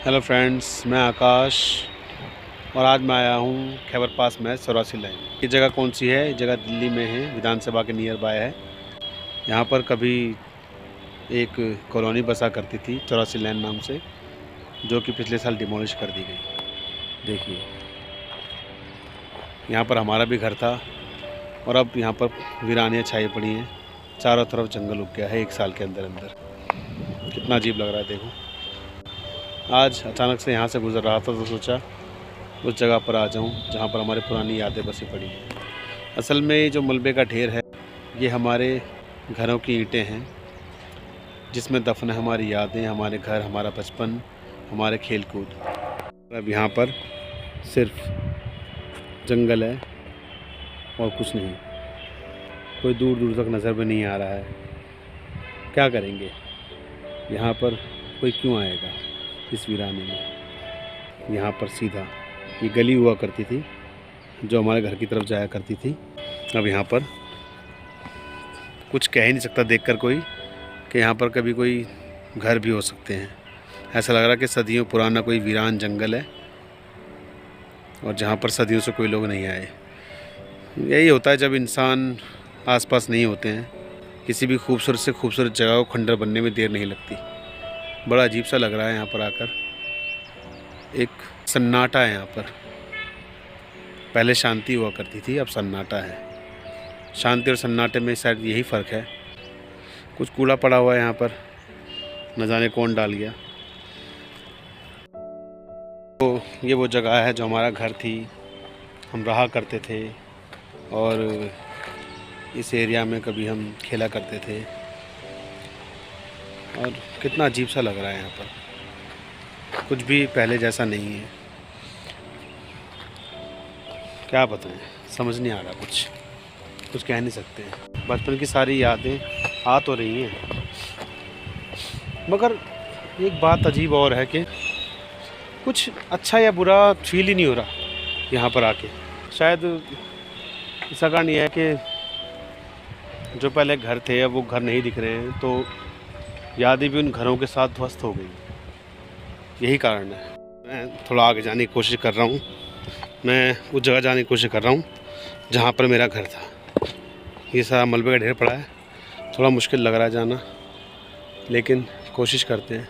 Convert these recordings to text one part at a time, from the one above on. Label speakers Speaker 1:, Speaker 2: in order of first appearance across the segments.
Speaker 1: Hello friends, मैं आकाश और आज मैं आया हूँ खैबर पास में 84 लाइन। ये जगह कौन सी है? ये जगह दिल्ली में है, विधानसभा के नियर बाय है। यहाँ पर कभी एक कॉलोनी बसा करती थी 84 लाइन नाम से, जो कि पिछले साल डिमोलिश कर दी गई। देखिए, यहाँ पर हमारा भी घर था और अब यहाँ पर वीरानियाँ छाई पड़ी हैं। चारों तरफ जंगल उग गया है एक साल के अंदर अंदर। कितना अजीब लग रहा है देखो। आज अचानक से यहाँ से गुज़र रहा था तो सोचा उस जगह पर आ जाऊँ जहाँ पर हमारी पुरानी यादें बसी पड़ी हैं। असल में ये जो मलबे का ढेर है, ये हमारे घरों की ईंटें हैं, जिसमें दफन है हमारी यादें, हमारे घर, हमारा बचपन, हमारे खेल कूद। अब यहाँ पर सिर्फ जंगल है और कुछ नहीं। कोई दूर दूर तक नज़र भी नहीं आ रहा है। क्या करेंगे? यहाँ पर कोई क्यों आएगा इस वीराने में? यहाँ पर सीधा ये गली हुआ करती थी जो हमारे घर की तरफ जाया करती थी। अब यहाँ पर कुछ कह ही नहीं सकता देखकर कोई कि यहाँ पर कभी कोई घर भी हो सकते हैं। ऐसा लग रहा कि सदियों पुराना कोई वीरान जंगल है और जहाँ पर सदियों से कोई लोग नहीं आए। यही होता है जब इंसान आसपास नहीं होते हैं। किसी भी खूबसूरत से खूबसूरत जगह को खंडर बनने में देर नहीं लगती। बड़ा अजीब सा लग रहा है यहाँ पर आकर। एक सन्नाटा है यहाँ पर। पहले शांति हुआ करती थी, अब सन्नाटा है। शांति और सन्नाटे में शायद यही फ़र्क है। कुछ कूड़ा पड़ा हुआ है यहाँ पर, न जाने कौन डाल गया। तो ये वो जगह है जो हमारा घर थी, हम रहा करते थे और इस एरिया में कभी हम खेला करते थे। और कितना अजीब सा लग रहा है यहाँ पर। कुछ भी पहले जैसा नहीं है। क्या बताएं, समझ नहीं आ रहा। कुछ कह नहीं सकते हैं। बचपन की सारी यादें आ तो रही हैं, मगर एक बात अजीब और है कि कुछ अच्छा या बुरा फील ही नहीं हो रहा यहाँ पर आके। शायद इसका कारण ये है कि जो पहले घर थे अब वो घर नहीं दिख रहे हैं, तो यादें भी उन घरों के साथ ध्वस्त हो गई। यही कारण है। मैं थोड़ा आगे जाने की कोशिश कर रहा हूँ। मैं उस जगह जाने की कोशिश कर रहा हूँ जहाँ पर मेरा घर था। ये सारा मलबे का ढेर पड़ा है। थोड़ा मुश्किल लग रहा है जाना, लेकिन कोशिश करते हैं।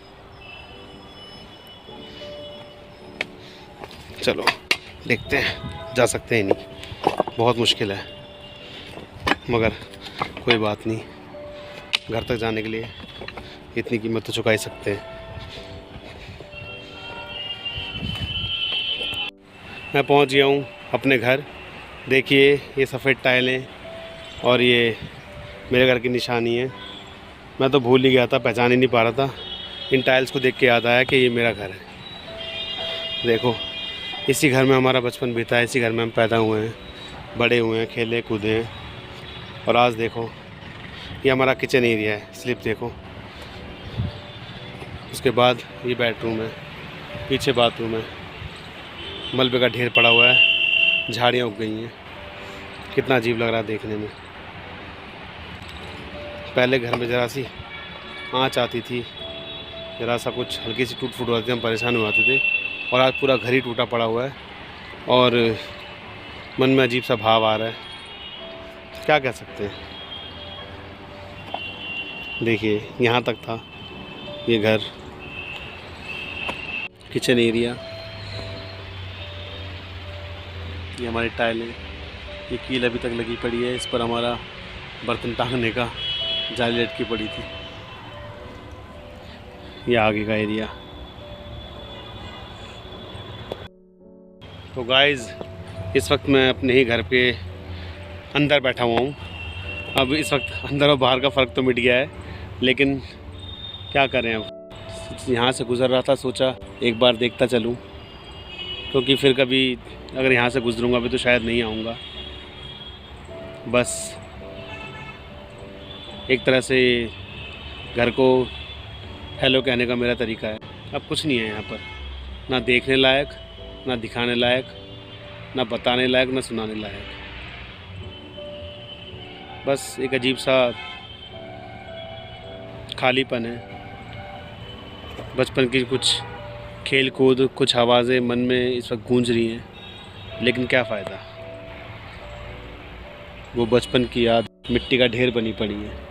Speaker 1: चलो देखते हैं, जा सकते हैं नहीं, बहुत मुश्किल है, मगर कोई बात नहीं। घर तक जाने के लिए इतनी कीमत तो चुका ही सकते हैं। मैं पहुंच गया हूं अपने घर। देखिए, ये सफ़ेद टाइलें और ये मेरे घर की निशानी है। मैं तो भूल ही गया था, पहचान ही नहीं पा रहा था। इन टाइल्स को देख के याद आया कि ये मेरा घर है। देखो, इसी घर में हमारा बचपन बीता है, इसी घर में हम पैदा हुए हैं, बड़े हुए हैं, खेले कूदे हैं। और आज देखो, ये हमारा किचन एरिया है। स्लिप देखो। उसके बाद ये बेडरूम है, पीछे बाथरूम है। मलबे का ढेर पड़ा हुआ है, झाड़ियाँ उग गई हैं। कितना अजीब लग रहा है देखने में। पहले घर में ज़रा सी आँच आती थी, ज़रा सा कुछ हल्की सी टूट फूट होती थी, हम परेशान हो जाते थे। और आज पूरा घर ही टूटा पड़ा हुआ है और मन में अजीब सा भाव आ रहा है। क्या कह सकते हैं। देखिए, यहाँ तक था ये घर, किचन एरिया। ये हमारी टाइलें, ये कील अभी तक लगी पड़ी है। इस पर हमारा बर्तन टांगने का जाली लटकी पड़ी थी। ये आगे का एरिया। तो गाइज़, इस वक्त मैं अपने ही घर पे अंदर बैठा हुआ हूँ। अब इस वक्त अंदर और बाहर का फ़र्क तो मिट गया है, लेकिन क्या करें। अब यहाँ से गुज़र रहा था, सोचा एक बार देखता चलूँ, क्योंकि फिर कभी अगर यहाँ से गुज़रूँगा भी तो शायद नहीं आऊँगा। बस एक तरह से घर को हेलो कहने का मेरा तरीका है। अब कुछ नहीं है यहाँ पर, ना देखने लायक, ना दिखाने लायक, ना बताने लायक, ना सुनाने लायक। बस एक अजीब सा खालीपन है। बचपन की कुछ खेल कूद, कुछ आवाज़ें मन में इस वक्त गूंज रही हैं, लेकिन क्या फ़ायदा। वो बचपन की याद मिट्टी का ढेर बनी पड़ी है।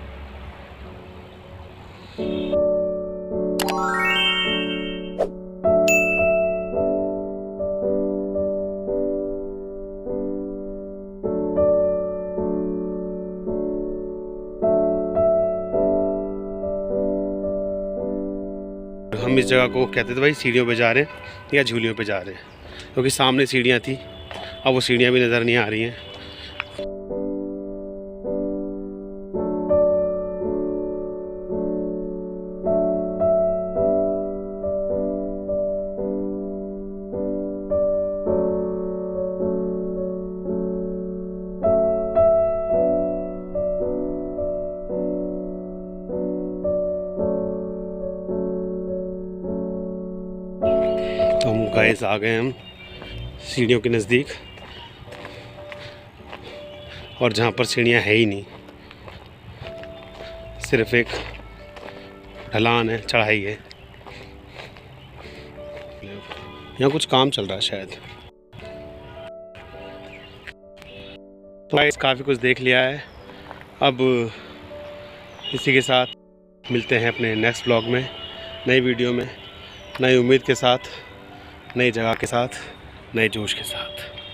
Speaker 1: हम इस जगह को कहते थे भाई सीढ़ियों पे जा रहे हैं या झूलियों पे जा रहे हैं, क्योंकि सामने सीढ़ियाँ थी, अब वो सीढ़ियाँ भी नज़र नहीं आ रही हैं। तो हम गाइस आ गए हम सीढ़ियों के नज़दीक, और जहाँ पर सीढ़ियाँ है ही नहीं, सिर्फ एक ढलान है, चढ़ाई है। यहाँ कुछ काम चल रहा है शायद। तो गाइस काफ़ी कुछ देख लिया है, अब इसी के साथ मिलते हैं अपने नेक्स्ट ब्लॉग में, नई वीडियो में, नई उम्मीद के साथ, नई जगह के साथ, नए जोश के साथ।